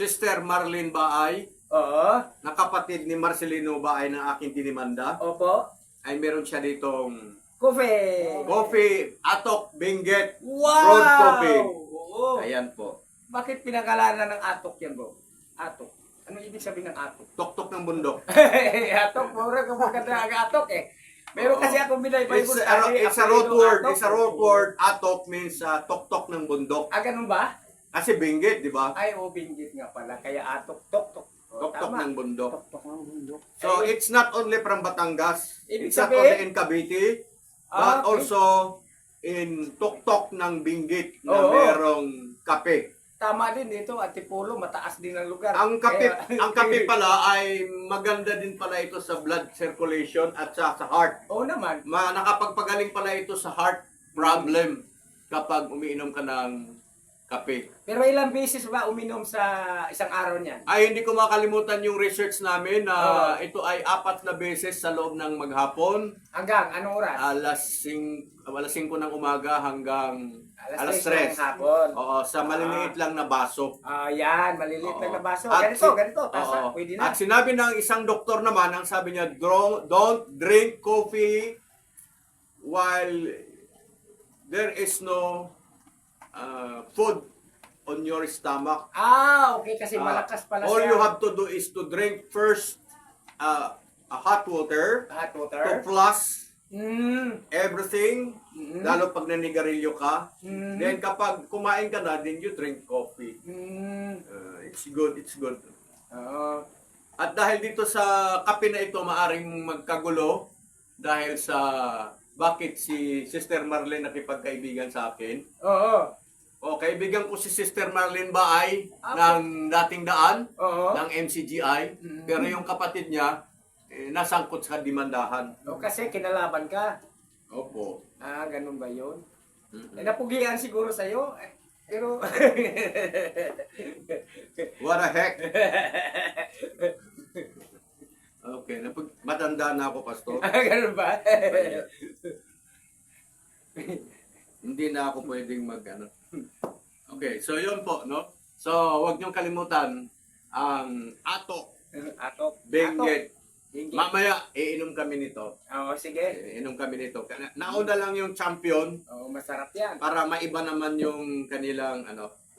Sister Marlene ba ay, Oo. na kapatid ni Marcelino ba ay ng aking dinimanda, Opo. ay meron siya ditong Coffee. coffee, atok, Benguet, Wow! road coffee. Oo. Ayan po. Bakit pinangalanan ng atok yan, bro? Atok. Ano ibig sabihin ng atok? Tuktok ng bundok. Atok, mura ka maganda ang atok eh. Meron kasi akong binay Bible It's study. a road word. It's a road word. Atok means tuktok ng bundok. Ah, ganun ba? Kasi Benguet, di ba? Ay, binggit nga pala. Kaya atok, tok. O, Tuktok tama. ng bundok. Tok ng bundok. So, Ay, it's not only from Batangas. Ibig It's not sabihin? only in Cavite. But Okay. also in tuktok ng Benguet na Oo. merong kape. tama din dito, Antipolo, mataas din ang lugar. Ang kape, Kaya- ang kape pala ay maganda din pala ito sa blood circulation at sa heart. Oo naman. Nakapagpagaling pala ito sa heart problem kapag umiinom ka ng kape. Pero ilang beses ba uminom sa isang araw niyan? Ay, hindi ko makalimutan yung research namin na Oo. ito ay 4 na beses sa loob ng maghapon. Hanggang anong oras? Alas 5 ng umaga hanggang alas 3 ng 3. hapon. Oo, sa maliliit lang na baso. Yan, maliliit Oo. lang na baso. At Ganito, tasa, oo. pwede na. At sinabi ng isang doktor naman, ang sabi niya, don't drink coffee while there is no food on your stomach. Okay, kasi Ah, malakas pala all siya. you have to do is to drink first a hot water Hot to water. flush everything, Mm. lalo pag naninigarilyo ka. Mm. Then kapag kumain ka na, then you drink coffee. It's good, it's good. Oo. At dahil dito sa kape na ito, maaring magkagulo dahil sa bakit si Sister Marlene nakipagkaibigan sa akin. Oo. O, kaibigan ko si Sister Marlene ba ay Apo. ng dating daan, Oo. ng MCGI, Mm. pero yung kapatid niya, nasangkot sa dimandahan. O, kasi kinalaban ka. Opo. Ganun ba yun? Mm-mm. Napugian siguro sa'yo. Pero, What the heck? Okay, matanda na ako, Pastor. ganun ba? Hindi na ako pwedeng Okay, so yun po, no? So, huwag niyong kalimutan ang atok, Atok. Benguet. Benguet. Mamaya, iinom kami nito. Oo, sige. Iinom kami nito. Nauna lang yung champion Oo, masarap yan. para maiba naman yung kanilang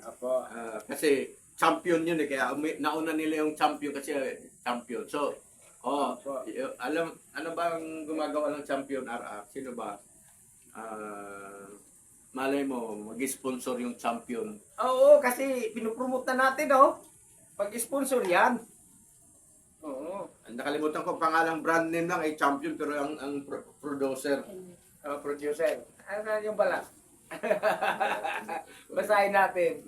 Opo. kasi champion yun kaya nauna nila yung champion kasi champion. So, Opo. alam, ano ba ang gumagawa ng champion RR? Sino ba? Malay mo, mag-sponsor yung champion. Oo, kasi pinupromote na natin, oh. Pag-sponsor yan. Oo. Nakalimutan ko pangalang brand name lang ay champion pero ang producer. Producer. Ano yung bala? Basahin natin.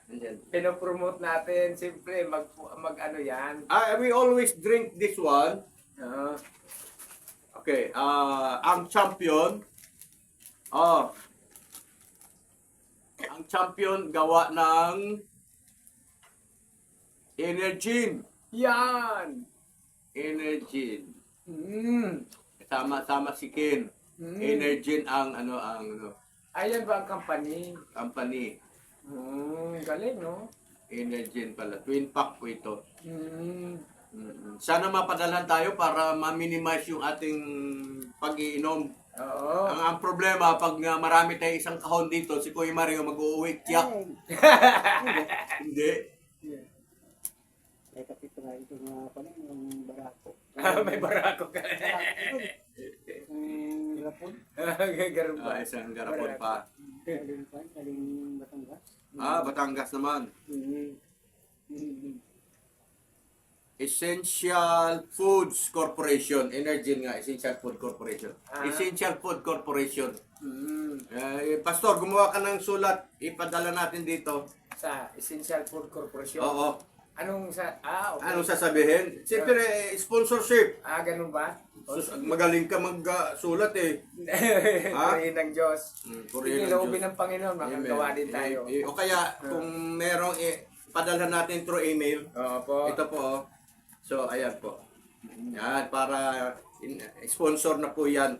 Andyan. Pinopromote natin. Siyempre, mag ano yan. We always drink this one. Oo. Okay, ang champion. Ang champion gawa ng Energin. Yan. Energin. Mm. Sama si Ken. Energin ang Ayan ba ang company? company. Galing, no? Energin pala. Twin pack po ito. Mm. Sana mapadalhan tayo para ma-minimize yung ating pag-iinom. Oo. Ang problema, pag marami tayo isang kahon dito, si Kuya Mario mag-uuwi, tiyak. Hindi. May kapito nga ito nga pala, yung barako. May barako ka. Yung rapon, Ganun ba? Isang garapon pa. kaling pan, kaling Batangas. Batangas naman. Mm-hmm. Essential Foods Corporation. Energin nga, Essential Food Corporation. Essential Food Corporation. Pastor, gumawa ka ng sulat. Ipadala natin dito. Sa Essential Food Corporation. Oo. Anong sa... Okay. Anong sasabihin? Siyempre, sponsorship. Ganun ba? Magaling ka mag-sulat eh. Purihin ng Diyos. Purihin ng Sige, loobin Diyos. ng Panginoon, makagawa din tayo. O kaya, kung merong padalhan natin through email. Oo po. Ito po. So, ayan po. Yan, para sponsor na po yan.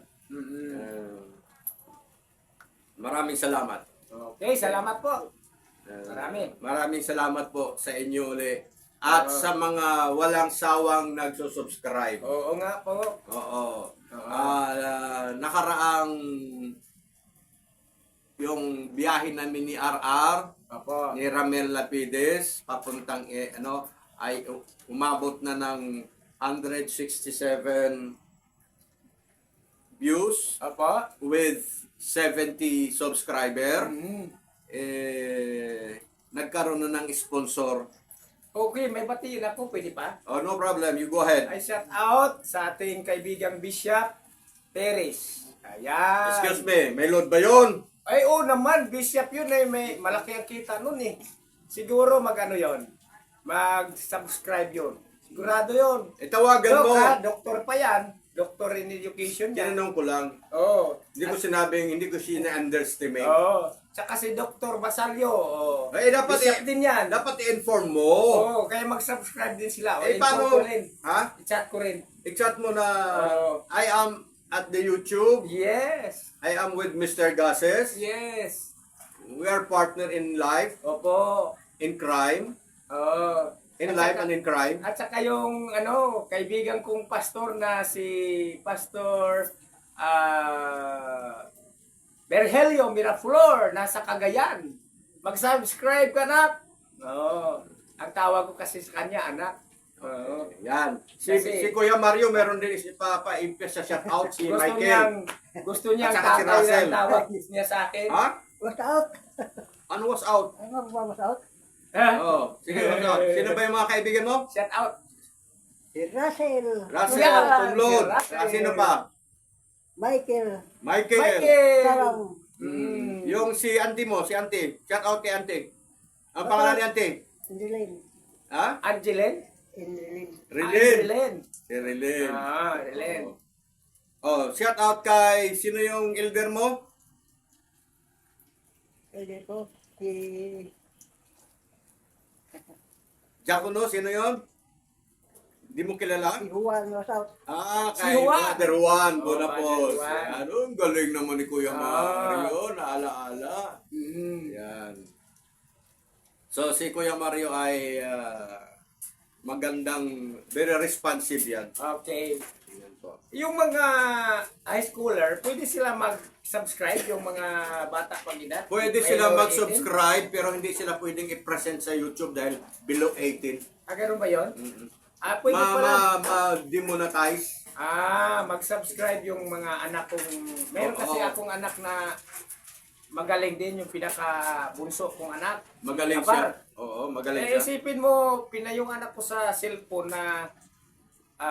Maraming salamat. Okay, salamat po. Maraming salamat po sa inyo uli. At sa mga walang sawang nagsusubscribe. Oo nga po. Oo. Nakaraang yung biyahe namin ni RR, Opo. ni Ramel Lapides, papuntang ay umabot na ng 167 views Opo. with 70 subscriber. Mm. Nagkaroon na ng sponsor. Okay, may batiin ako. Pwede pa? Oh, no problem. You go ahead. I shout out sa ating kaibigang Bishop Perez. Ayan. Excuse me, may load ba yun? Ay, oo naman. Bishop yun eh. May malaki ang kita nun eh. Siguro mag-ano yun. Mag-subscribe yun. Sigurado yun. Tawagan mo. Doktor pa yan. Doctor in education yan. Tinanong ko lang. Oo. Hindi ko sina-underestimate. Oo. Tsaka si Dr. Basalio. Oo. Eh, dapat Bishop din yan. Dapat i-inform mo. Oo. Kaya mag-subscribe din sila. O, Paano? ko rin. Ha? I-chat ko rin. I-chat mo na Oo. I am at the YouTube. Yes. I am with Mr. Gases. Yes. We are partner in life, Opo. in crime. Oo. In At life saka- and in crime. At saka yung kaibigan kong pastor na si Pastor Berhelio Miraflor, nasa Cagayan. Mag-subscribe ka, anak. Oo. Ang tawag ko kasi sa kanya, anak. Oo. Yan. Kasi- Si Kuya Mario meron din ipapa-impes sa shoutout si Michael. Gusto niyang At saka si tatay Russell. ang tawag niya sa akin. Ha? Watch out! Ano was out? Ano ba watch out? Ha? Oh, sige, was out. Sino ba yung mga kaibigan mo? Shout out. Si Russell! Russell, Yan, Tunglod. si Russell. Sino pa? Michael! Michael. Michael. Sarang! Yung si auntie mo, si auntie. Shout out kay auntie. Ang pangalan ni auntie? Inilin. Ha? Angeline? Inilin. Rilin. Si Rilin. Rilin. Oh, shout out kay sino yung elder mo? Pwede ko. Si... Jacono, sino yon? Hindi mo kilala? Si Juan watch out. Ah, Si kay Juan. Brother Juan, Oh, Bonapos. Brother Juan. Ano, ang galing naman ni Kuya Mario, naala-ala. Mm. Yan. So, si Kuya Mario ay magandang, very responsive yan. Okay. Yan po. Yung mga high schooler, pwede sila mag-subscribe, yung mga bata pag edad? Pwede May sila lower mag-subscribe, pero hindi sila pwedeng i-present sa YouTube dahil below 18. 18? Ah, ganun ba yun? Mm-mm. Pwede pala. Ma-demonetize. Mag-subscribe yung mga anak kong... Meron kasi Oo. akong anak na magaling din, yung pinaka-bunso kong anak. Magaling Kapar. siya. Oo, magaling Eh, siya. isipin mo, pinayong anak ko sa cellphone na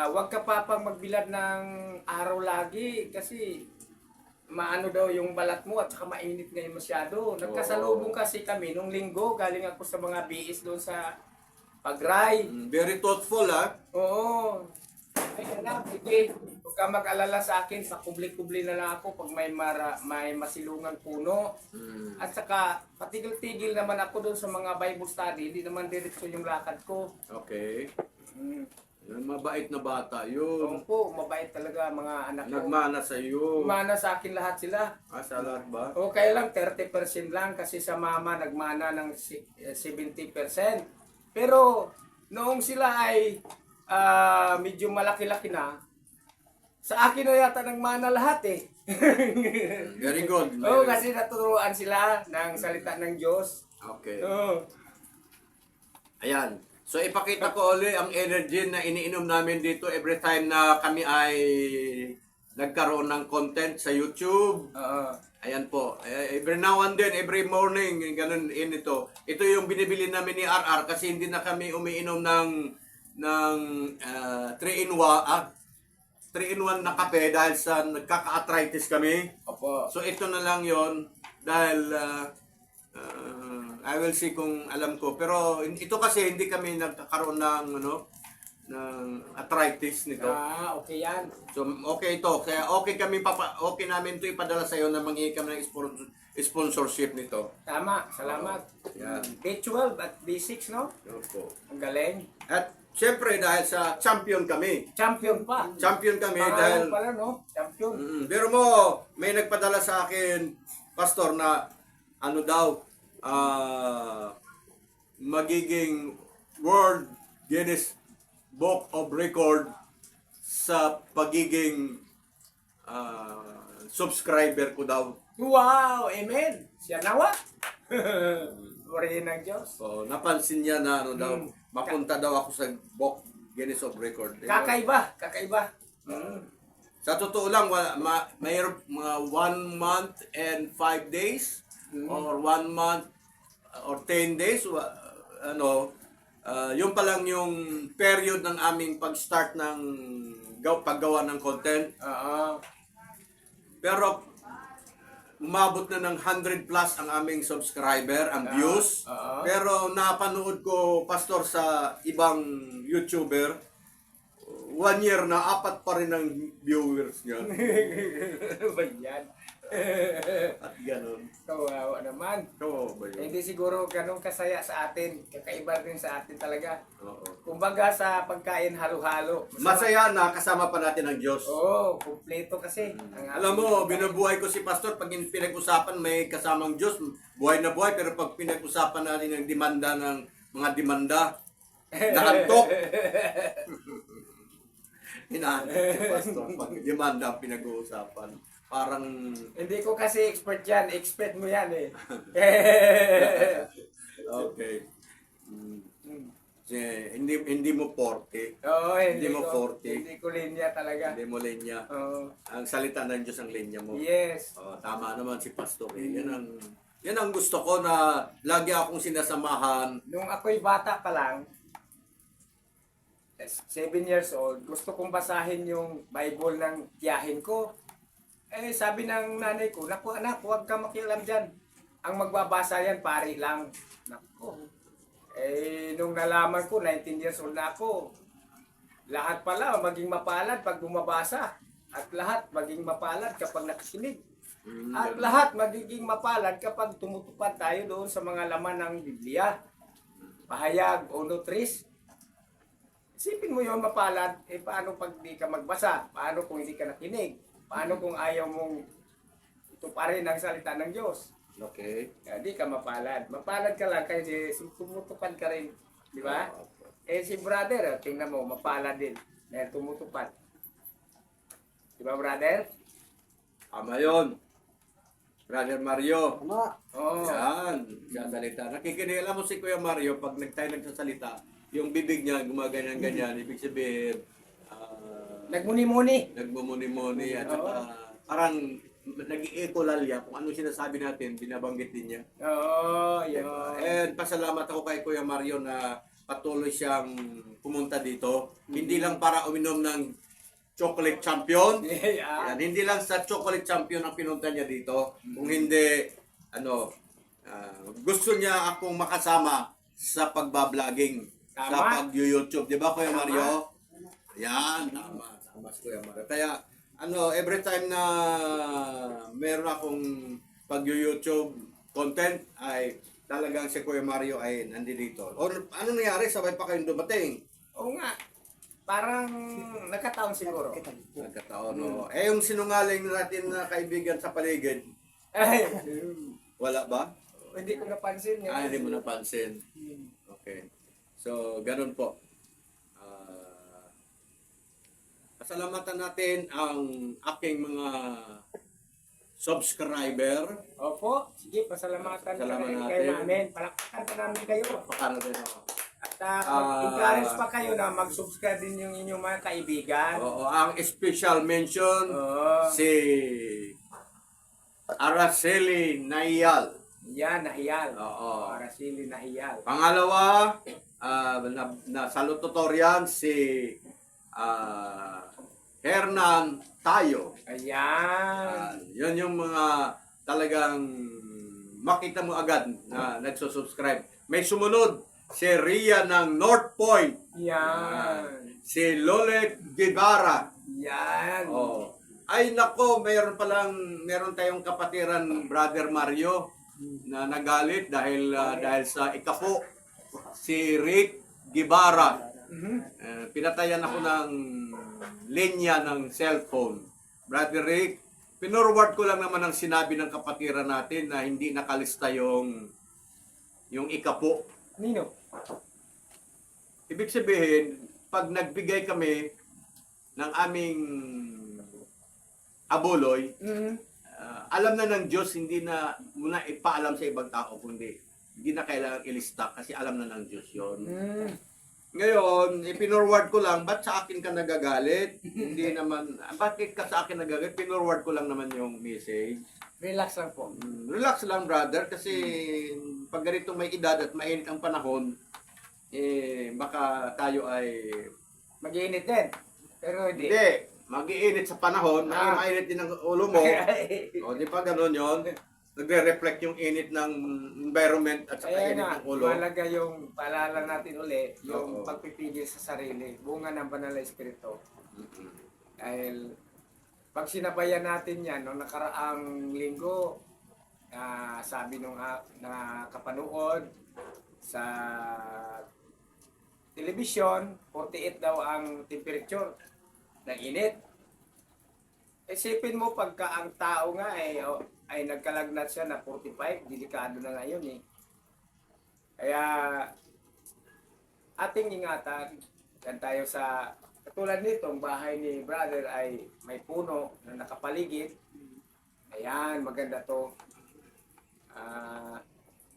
huwag ka papang magbilad ng araw lagi kasi maano daw yung balat mo at saka mainit ngayon masyado. Nagkasalubong kasi kami nung linggo, galing ako sa mga BS doon sa Pagray. Very thoughtful, ha? Oo. Ay, anak, sige. Huwag ka mag-alala sa akin. Pakubli-kubli na lang ako pag may masilungan puno. At saka, patigil-tigil naman ako doon sa mga Bible study. Hindi naman diretso yung lakad ko. Okay. Mm. Yan, mabait na bata yun. Po, mabait talaga mga anak ko. Nagmana sa iyo. Mana sa akin lahat sila. Sa lahat ba? O kaya lang 30% lang kasi sa mama nagmana ng 70%. Pero noong sila ay medyo malaki-laki na, sa akin na yata nagmana lahat eh. Very good. Oo, kasi naturuan sila ng salita ng Diyos. Okay. Oo. Ayan. So ipakita ko ulit ang energy na iniinom namin dito every time na kami ay nagkaroon ng content sa YouTube. Oo. Ayan po. Every now and then, every morning, ganun in ito. Ito yung binibili namin ni RR kasi hindi na kami umiinom ng 3-in-1 na kape dahil sa nagkaka-arthritis kami. Opo. So ito na lang yon dahil I will see kung alam ko. Pero ito kasi hindi kami nagkakaroon ng arthritis nito. Okay yan. So okay ito. Kaya okay namin ito ipadala sa iyo na manghingi kami ng sponsorship nito. Tama. Salamat. Yan. B12 at B6, no? Opo. Ang galing. At syempre dahil sa champion kami. Champion pa. Champion kami dahil Pangalan pala, no? Champion. pero mo may nagpadala sa akin pastor na ano daw magiging World Guinness Book of Record sa pagiging subscriber ko daw. Wow! Amen! Siya nawa! Purihin ng Diyos. So, napansin niya na ano daw, Mm. mapunta daw ako sa Book Guinness of Record. Kakaiba! Kakaiba! Sa totoo lang, mayroon mga 1 month and 5 days or 1 month or 10 days, yun pa lang yung period ng aming pag-start ng paggawa ng content. Oo. Pero umabot na ng 100 plus ang aming subscriber, ang views. Pero napanood ko, Pastor, sa ibang YouTuber, 1 year na 4 pa rin ang viewers niya. Ano ba yan? At ganun. Kawawa naman. Oo ba yun? Hindi siguro ganun kasaya sa atin. Kakaiba din sa atin talaga. Oo. Kumbaga sa pagkain halo-halo. Masaya na kasama pa natin ang Diyos. Oo, kumpleto kasi. Ang Alam ating mo, pagkain. binubuhay ko si Pastor pag pinag-usapan may kasamang Diyos, buhay na buhay, pero pag pinag-usapan natin ang demanda ng mga demanda, nakantok. Hinahanap si Pastor pag demanda ang pinag-uusapan. Parang, Hindi ko kasi expert yan. Expert mo yan eh. okay. Hindi mo 40. Oo, Hindi mo 40. Hindi ko linya talaga. Hindi mo linya. Oo. Ang salita ng Diyos ang linya mo. Yes. Oh, tama naman si Pastor. Yan ang gusto ko na lagi akong sinasamahan. Nung ako'y bata pa lang, 7 years old, gusto kong basahin yung Bible ng tiyahin ko. Eh, sabi ng nanay ko, naku anak, huwag ka makialam dyan. Ang magbabasa yan, pari lang. Naku. Eh, nung nalaman ko, 19 years old na ako, lahat pala maging mapalad pag bumabasa. At lahat maging mapalad kapag nakikinig. At lahat magiging mapalad kapag tumutupad tayo doon sa mga laman ng Biblia. Pahayag o nutris. Isipin mo yon mapalad, eh paano pag di ka magbasa? Paano kung hindi ka nakinig? Paano kung ayaw mong tuparin ang salita ng Diyos? Okay. Di ka mapalad. Mapalad ka lang kasi tumutupad ka rin. Di ba? Eh si brother, tingnan mo, mapalad din. Dahil tumutupad. Di ba brother? Tama yun. Brother Mario. Tama. Oo. Yan. Sasalita. Nakikinig. Alam mo si Kuya Mario, pag tayo nagsasalita, yung bibig niya gumaganyan-ganyan. Ibig sabihin, Nagmuni-muni. nagmumuni-muni at saka parang nag-i-ecolalya kung ano sinasabi natin, binabanggit din niya. Oo, yun. And pasalamat ako kay Kuya Mario na patuloy siyang pumunta dito. Hindi lang para uminom ng chocolate champion. Yeah. Yan, hindi lang sa chocolate champion ang pinunta niya dito. Kung hindi, gusto niya akong makasama sa pagbabloging, sa Tama. pag-YouTube. Di ba, Kuya Tama. Mario? Yan, tama. Tama si Kuya Mario. Kaya, every time na meron akong pag-YouTube content, ay talagang si Kuya Mario ay nandito. O ano nangyari? Sabay pa kayong dumating. Oo nga. Parang nakataon siguro. Nagkataon, no? Eh, yung sinungaling natin na kaibigan sa paligid, Ay, wala ba? hindi ko napansin yun. Hindi mo napansin. Okay. So, ganun po. Pasalamatan natin ang aking mga subscriber. Opo, sige, pasalamatan Salamat kayo natin. namin. Palakpakan pa namin kayo. Pakano din ako. At mag-encourage pa kayo na mag-subscribe din yung inyong mga kaibigan. Oo, ang special mention Oo. si Araceli Nayal. Yan, nahiyal. Oo. Araceli nahiyal. Pangalawa, na salutatorian si Hernan Tayo. Ayan. Yun yung mga talagang makita mo agad na nagsusubscribe. May sumunod, si Ria ng North Point. Yan. Si Lolet Guevara. Yan. Oh. Ay nako, meron tayong kapatiran, Brother Mario, na nagalit dahil sa ikapo, si Rick Guevara. Pinatayan ako ng linya ng cellphone. Brother Rick, pinorward ko lang naman ang sinabi ng kapatiran natin na hindi nakalista yung yung ikapo. Nino? Ibig sabihin, pag nagbigay kami ng aming abuloy, alam na ng Diyos, hindi na muna ipaalam sa ibang tao, kundi hindi na kailangan ilista kasi alam na ng Diyos yon. Ngayon, ipinorward ko lang, ba't sa akin ka nagagalit? Hindi naman, bakit ka sa akin nagagalit? Pinorward ko lang naman yung message. Relax lang po. Relax lang, brother, kasi pag ganito may edad at mainit ang panahon, baka tayo ay Mag-iinit din. Pero hindi. hindi, mag-iinit sa panahon, mainit din ang ulo mo. O, di ba ganun yun? Nagre-reflect yung init ng environment at saka Kaya init nga, ng ulo. malaga yung paalala natin uli, yung Oo. pagpipigil sa sarili, bunga ng banal na espiritu. Dahil pag sinabayan natin yan, noong nakaraang linggo, sabi nung na kapanood sa telebisyon, 48 daw ang temperature ng init. Isipin mo pagka ang tao nga ay nagkalagnat siya na 45, delikado na ngayon eh. Kaya ating ingatan, yan tayo sa katulad nitong bahay ni brother ay may puno na nakapaligid. Ayan, maganda to.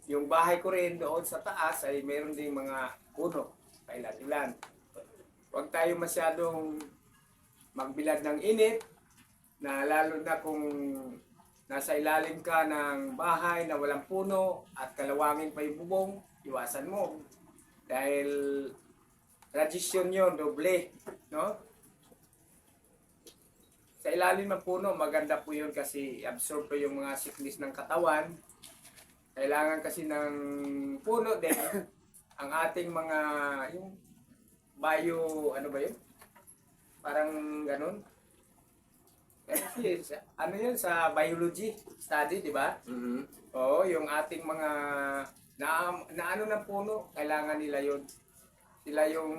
Yung bahay ko rin doon sa taas ay mayroon ding mga puno, kailan-ilan. Huwag tayo masyadong magbilad ng init, na lalo na kung nasa ilalim ka ng bahay na walang puno at kalawangin pa yung bubong, iwasan mo. Dahil radiation yun, doble. No? Sa ilalim ng puno, maganda po yun kasi absorb po yung mga sickness ng katawan. Kailangan kasi ng puno din ang ating mga yung ano ba yun? Parang ganun. Kasi ano yun sa biology study, di ba? Oo, yung ating mga na ano ng puno, kailangan nila yun. Sila yung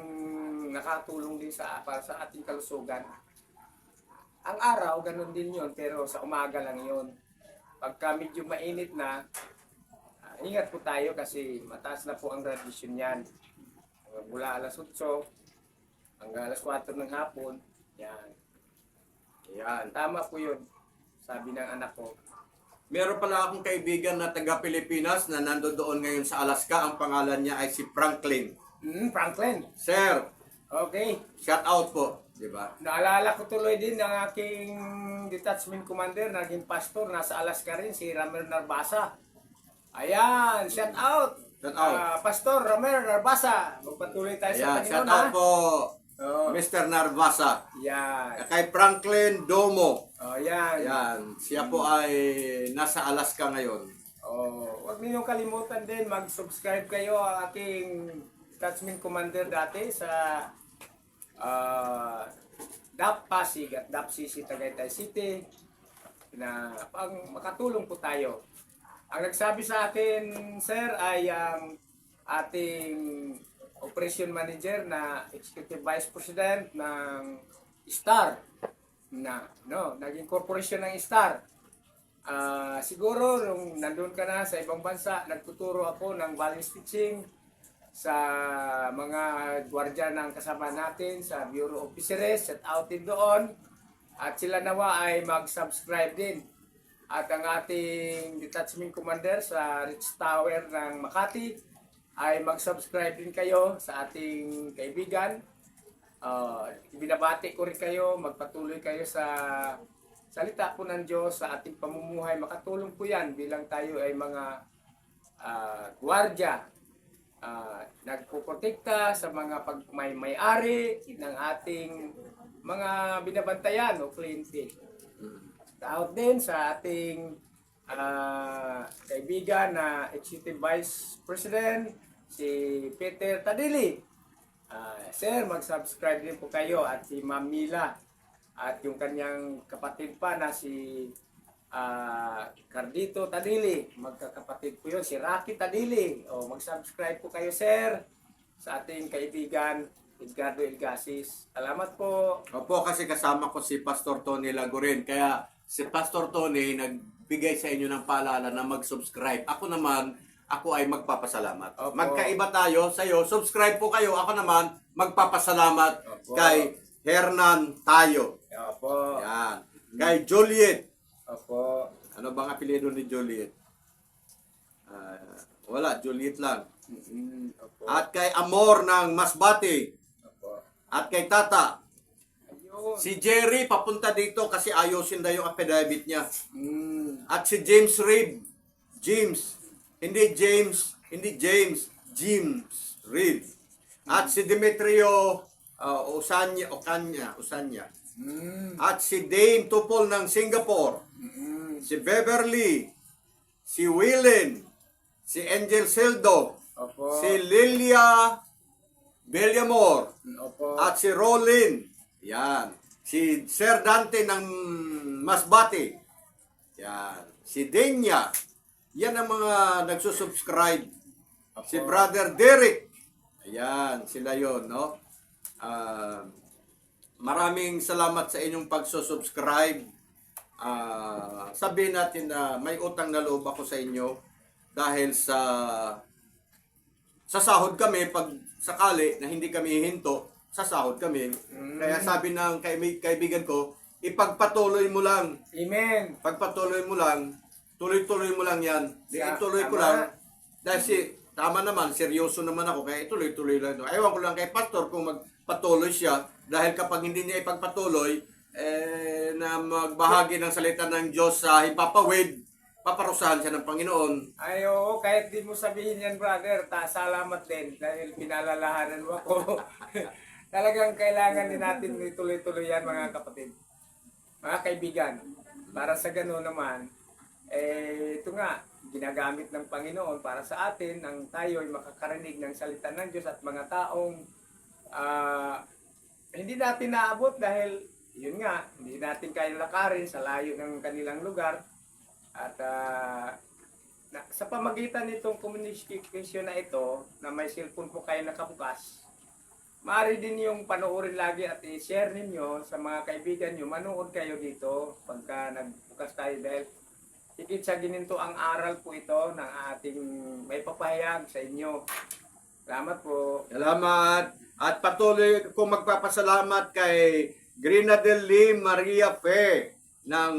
nakatulong din para sa ating kalusugan. Ang araw, ganun din yun, pero sa umaga lang yun. Pagka medyo mainit na, ingat po tayo kasi mataas na po ang radiation yan. Mula alas 8 hanggang alas 4 ng hapon, yan. Yan, tama po yun, sabi ng anak ko. Meron pala akong kaibigan na taga Pilipinas na nandoon ngayon sa Alaska. Ang pangalan niya ay si Franklin. Franklin. Sir, Okay. shout out po, di ba? Naalala ko tuloy din ng aking detachment commander, naging pastor, nasa Alaska rin, si Ramer Narbasa. Ayan, shout out. Shout out. Pastor Ramer Narbasa. Magpatuloy tayo sa Ayan, Panginoon, shout out po, Oh. Mr. Narvasa. Yan. Kay Franklin Domo. Oh, yan. Ayan, siya po ay nasa Alaska ngayon. Oh, wag niyo kalimutan din mag-subscribe kayo ang aking detachment commander dati sa DAP Pasig at DAP CC Tagaytay City na pang makatulong po tayo. Ang nagsabi sa akin, sir, ay ang ating operation manager na executive vice president ng Star naging corporation ng Star. Siguro nung nandun ka na sa ibang bansa, nagtuturo ako ng balance teaching sa mga gwardiya ng kasama natin sa Bureau Officers, set out din doon. At sila nawa ay mag-subscribe din. At ang ating detachment commander sa Rich Tower ng Makati ay mag-subscribe din kayo sa ating kaibigan. Binabati ko rin kayo, magpatuloy kayo sa salita po ng Diyos sa ating pamumuhay. Makatulong po yan bilang tayo ay mga gwardiya. Nagpuprotekta sa mga may-ari ng ating mga binabantayan o kliyente. Tawag din sa ating kaibigan na Executive Vice President, si Peter Tadili. Sir, mag-subscribe din po kayo at si Ma'am Mila at yung kanyang kapatid pa na si Cardito Tadili. Magkakapatid po yun, si Rocky Tadili. Mag-subscribe po kayo, sir, sa ating kaibigan Edgardo Ilgasis. Salamat po. Opo, kasi kasama ko si Pastor Tony Lagurin. Kaya si Pastor Tony nagbigay sa inyo ng paalala na mag-subscribe. Ako naman ako ay magpapasalamat. Opo. Magkaiba tayo sa'yo. Subscribe po kayo. Ako naman, magpapasalamat Opo. kay Hernan Tayo. Opo. Yan. Kay Juliet. Opo. Ano bang apelyido ni Juliet? Wala, Juliet lang. Opo. At kay Amor ng Masbate. Opo. At kay Tata. Ayun. Si Jerry papunta dito kasi ayusin daw yung affidavit niya. Mm. At si James Reed. James. Hindi James. Hindi James. James Reed. At si Demetrio Usanya. Mm. At si Dane Tupol ng Singapore. Mm. Si Beverly. Si Willen. Si Angel Sildo. Opo. Si Lilia Bellamor. Opo. At si Rolin. Yan. Si Sir Dante ng Masbate. Yan. Si Denya. Yan ang mga nagsusubscribe. Opo. Si Brother Derek. Ayan, sila yon, no? Maraming salamat sa inyong pagsusubscribe. Sabihin natin na may utang na loob ako sa inyo dahil sa sahod kami pag sakali na hindi kami hinto, sasahod kami. Kaya sabi ng kaibigan ko, ipagpatuloy mo lang. Amen. Pagpatuloy mo lang, tuloy-tuloy mo lang yan. Di Yeah, ituloy ko tama. lang. Dahil tama naman, seryoso naman ako, kaya ituloy-tuloy lang. Ewan ko lang kay pastor kung magpatuloy siya. Dahil kapag hindi niya ipagpatuloy, na magbahagi ng salita ng Diyos sa hipapawid, paparusahan siya ng Panginoon. Ay, oo, kahit di mo sabihin yan, brother, salamat din dahil pinalalahanan mo ako. Talagang kailangan din natin ituloy-tuloy yan, mga kapatid. Mga kaibigan, para sa gano'n naman, ito nga, ginagamit ng Panginoon para sa atin, nang tayo ay makakarinig ng salita ng Diyos at mga taong hindi natin naabot dahil, yun nga, hindi natin kayang lakarin sa layo ng kanilang lugar. At sa pamagitan nitong communication na ito, na may cellphone po kayo nakabukas, maaari din yung panoorin lagi at i-share ninyo sa mga kaibigan nyo. Manood kayo dito pagka nagbukas tayo dahil higit sa gininto ang aral po ito ng ating may papahayag sa inyo. Salamat po. Salamat. At patuloy kong magpapasalamat kay Grenadel Lee Maria Fe ng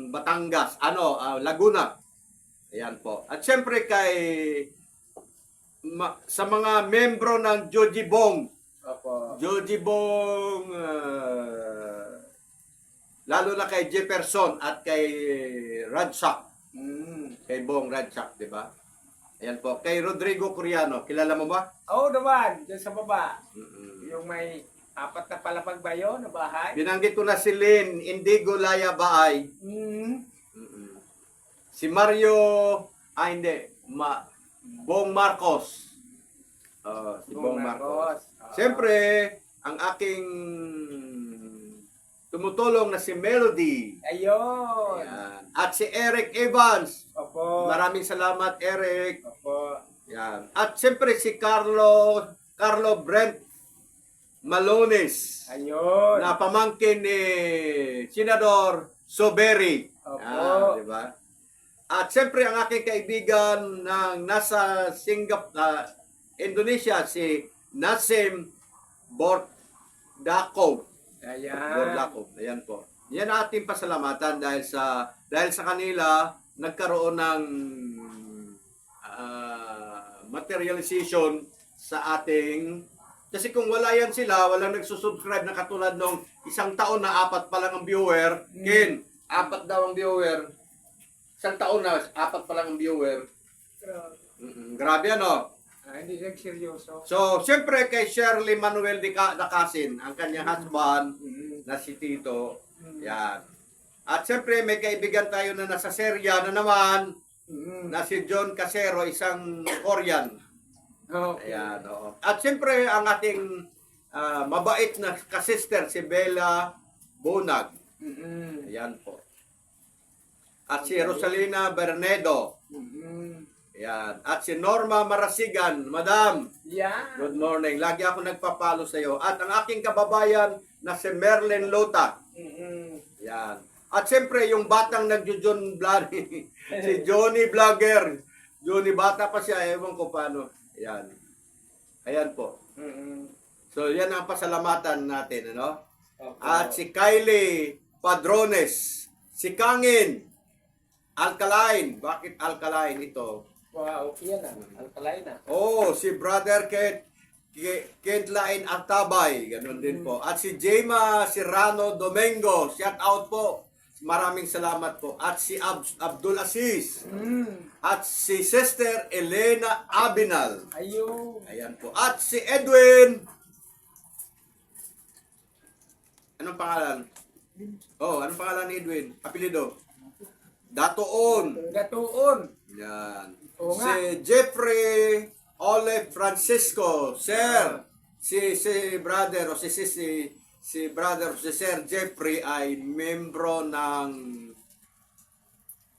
Batangas, Laguna. Ayan po. At siyempre kay sa mga membro ng Joji Bong. Opo. Joji Bong, lalo na kay Jefferson at kay Radsak. Kay Bong Radsak, di ba? Ayan po. Kay Rodrigo Coriano, kilala mo ba? Oo naman, dyan sa baba. Yung may 4 na palapag ba yun na bahay? Binanggit ko na si Lynn Indigo Laya Baay. Si Mario, Bong Marcos. Si Bong Marcos. Siyempre, ang aking tumutulong na si Melody. Ayun. Ayan. At si Eric Evans. Opo. Maraming salamat, Eric. Opo. Yan. At siyempre si Carlo Brent Malones. Ayun. Na pamangkin ni Senador Soberi. Opo. Di ba? At siyempre ang aking kaibigan ng nasa Indonesia, si Nasim Bordakov. Ayan. Ayan po. Yan ang ating pasalamatan dahil sa kanila nagkaroon ng materialization sa ating, kasi kung wala yan sila, walang nagsusubscribe na katulad nung isang taon na 4 pa lang ang viewer. Ken, 4 daw ang viewer. Isang taon na 4 pa lang ang viewer. Grabe ano. Hindi lang seryoso. So, siyempre kay Shirley Manuel Dacasin, ang kanyang husband na si Tito. Yan. At siyempre may kaibigan tayo na nasa Serbia na naman, na si John Casero, isang Korean. Okay. Ayan, oo. At siyempre ang ating mabait na kasister, si Bella Bonag. Ayan po. At si Rosalina Bernedo. Ayan. At si Norma Marasigan, Madam. Yan. Good morning. Lagi ako nagpapalo sa iyo. At ang aking kababayan na si Merlin Lota. Yan. At siyempre, yung batang nagjo-John Vlog, si Johnny Vlogger. Johnny, bata pa siya, ewan ko paano. Ayan. Ayan po. Mm-mm. So, yan ang pasalamatan natin, ano? Opo. At si Kylie Padrones, si Kangin, Alkaline. Bakit Alkaline ito? Wow, yan ah. Alkalay na. Oh, si Brother Kentlain Artabay, ganun din po. At si Jema Serrano Domingo, shout out po. Maraming salamat po. At si Abdul Aziz. At si Sister Elena Abinal. Ayun. Ayan po. At si Edwin. Anong pangalan? Oh, anong pangalan ni Edwin? Apelido? Datoon. Gatuon. Yan. Oo nga. Si Jeffrey Ole Francisco, Sir. Si brother o si brother o si Sir Jeffrey ay membro ng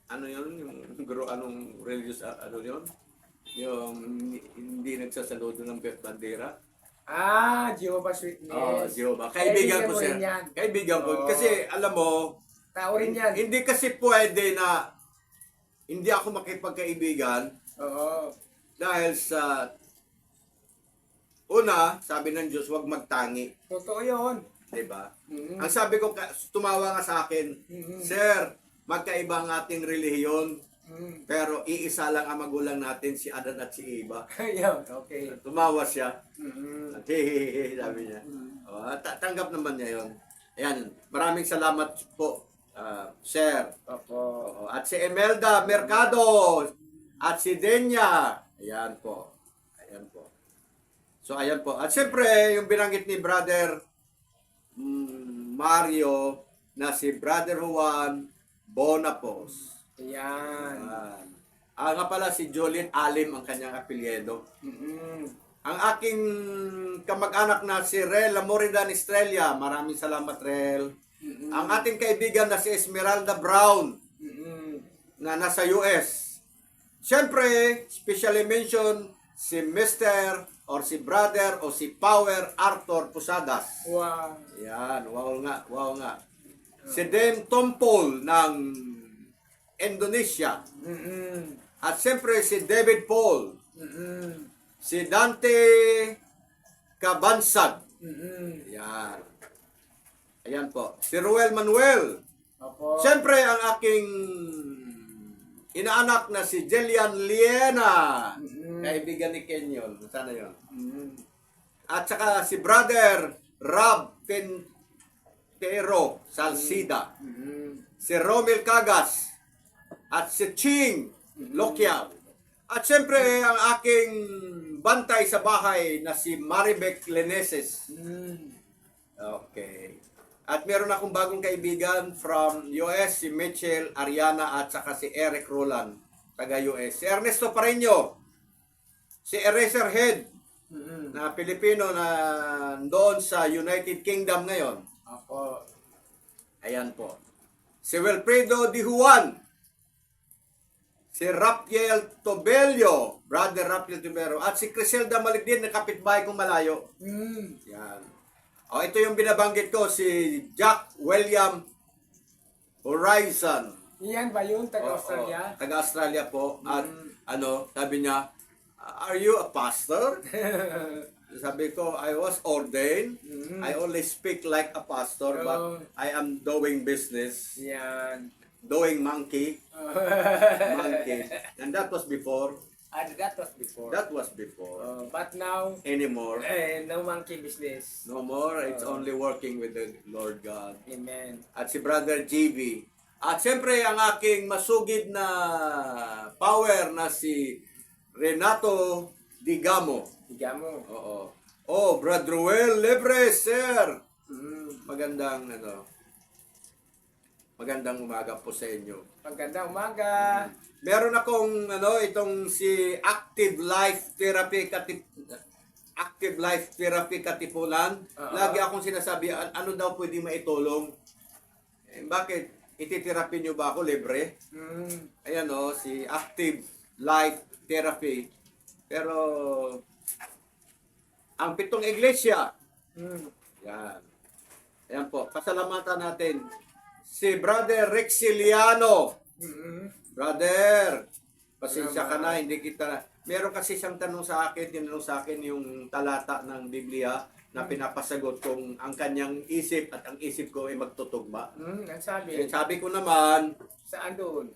ano yun, yung anong religious ano yun? Yung hindi nagsasaludo ng bandera. Ah, Jehovah's Witness. Oh, Jehovah. Kaibigan ko mo sir. rin yan. Kaibigan ko. Oo. Kasi alam mo, Tao rin yan. hindi kasi pwede na hindi ako makipagkaibigan Oo. dahil sa una, sabi ng Diyos, huwag magtangi. Totoo yun. Diba? Mm-mm. Ang sabi ko, tumawa ka sa akin, Mhm. Sir, magkaiba ang ating relihiyon, Mm. pero iisa lang ang magulang natin, si Adan at si Eva. Ayun, okay. Tumawa siya. Mm-mm. At hehehe, sabi niya. Tanggap naman niya yun. Ayan, maraming salamat po, Sir. Opo. Oo. At si Emelda Mercado, at si Denya. Ayan po. Ayan po. So, ayan po. At siyempre, yung binanggit ni Brother Mario, na si Brother Juan Bonapos. Ayan. Ayan. Nga pala si Jolene Alim ang kanyang apelyido. Mm-mm. Ang aking kamag-anak na si Rel Lamoridan Estrella, maraming salamat Rel. Mm-mm. Ang ating kaibigan na si Esmeralda Brown Mm-mm. na nasa US. Siyempre, specially mention si Mr. or si Brother o si Power Arthur Pusadas. Wow. Yan, wow nga, wow nga. Si Dame Tompol ng Indonesia. Mm-mm. At siyempre si David Paul. Mm-mm. Si Dante Cabansag. Mm-mm. Yan. Ayan po. Si Ruel Manuel. Opo. Siyempre, ang aking inaanak na si Jelian Liena. Mm-mm. Kaibigan ni Kenyon. Sana yun. Mm-mm. At saka si Brother Rob Quintero Salcida. Mm-mm. Si Romel Cagas. At si Ching Lokiao. At siyempre, ang aking bantay sa bahay na si Maribek Leneses. Mm. Okay. At meron akong bagong kaibigan from US, si Mitchell Ariana at saka si Eric Roland, taga US. Si Ernesto Pareño, si Eraserhead, Mm-mm. na Pilipino na doon sa United Kingdom ngayon. Opo. Ayan po. Si Wilfredo Di Juan, si Rafael Tobelio, Brother Rafael Tobelio, at si Criselda Maligdin na kapitbahay kong malayo. Mm. Yan. O, ito yung binabanggit ko, si Jack William Horizon. Iyan ba yun? Oo, Taga-Australia? Taga-Australia po. At sabi niya, are you a pastor? Sabi ko, I was ordained. I only speak like a pastor, but I am doing business. Yan. Doing monkey. Monkey. And that was before. That was before. That was before. But now, Anymore. no monkey business. No more. It's only working with the Lord God. Amen. At si Brother GB. At siyempre, ang aking masugid na power na si Renato Digamo. Higa mo. Oo. Oh, Brother Ruel Libre, sir. Mm. Magandang umaga po sa inyo. Magandang umaga. Meron akong itong si Active Life Therapy Katipunan. Lagi akong sinasabi, ano daw pwede maitulong? Bakit? Ititherapy nyo ba ako libre? Mm. Ayan si Active Life Therapy. Pero, ang 7 iglesia, Mm. yan. Ayan po, pasalamatan natin. Si Brother Rexiliano. Mm-mm. Brother, Pasensya ka na, hindi kita... Meron kasi siyang tanong sa akin, tinanong sa akin yung talata ng Biblia na pinapasagot kung ang kanyang isip at ang isip ko ay magtutugma. Ang sabi, Sabi ko naman, saan doon?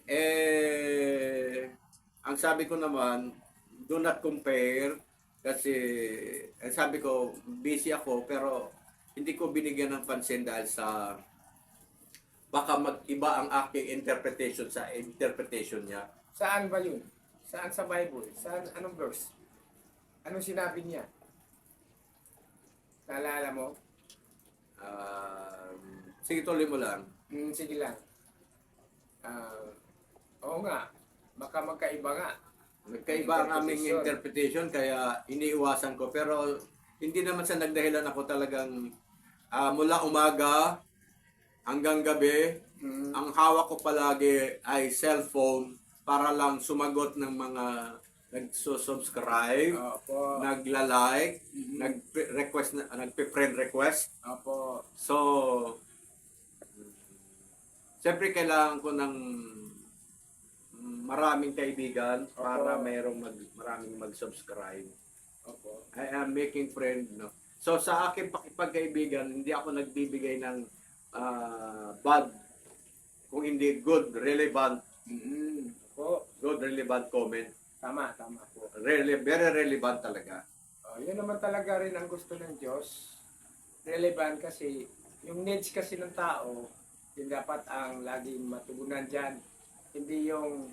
ang sabi ko naman, do not compare kasi ang sabi ko, busy ako pero hindi ko binigyan ng pansin dahil sa baka mag-iba ang aking interpretation sa interpretation niya. Saan ba yun? Saan sa Bible? Saan, anong verse? Anong sinabi niya? Naalala mo? Sige, tuloy mo lang. Sige lang. Oo nga. Baka magkaiba nga. Nagkaiba ang aming interpretation kaya iniiwasan ko pero hindi naman sa nagdahilan ako talagang mula umaga hanggang gabi ang hawak ko palagi ay cellphone para lang sumagot ng mga nagsusubscribe, Opo. nagla-like, nag-request, nagpe-friend request. Opo. So, siyempre kailangan ko ng maraming kaibigan para maraming mag-subscribe. Opo. I am making friend, no. So sa akin pakipagkaibigan, hindi ako nagbibigay ng bad, kung hindi good, relevant, Opo. good, relevant comment. Tama po. Very relevant talaga. Yun naman talaga rin ang gusto ng Diyos. Relevant kasi, yung needs kasi ng tao, yun dapat ang laging matugunan dyan. Hindi yung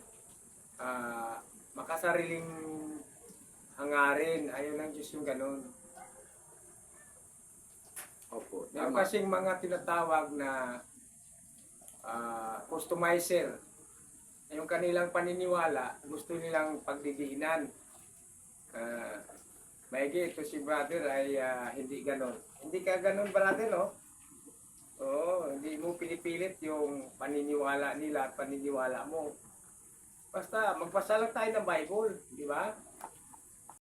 makasariling hangarin. Ayaw ng Diyos yung ganun. Opo. Meron Tama. kasing mga tinatawag na customizer. Yung kanilang paniniwala, gusto nilang pagdidiinan. Maigi, ito si brother ay hindi ganon. Hindi ka ganon, brother, no? Oo, hindi mo pinipilit yung paniniwala nila at paniniwala mo. Basta, magpasa lang tayo ng Bible, di ba?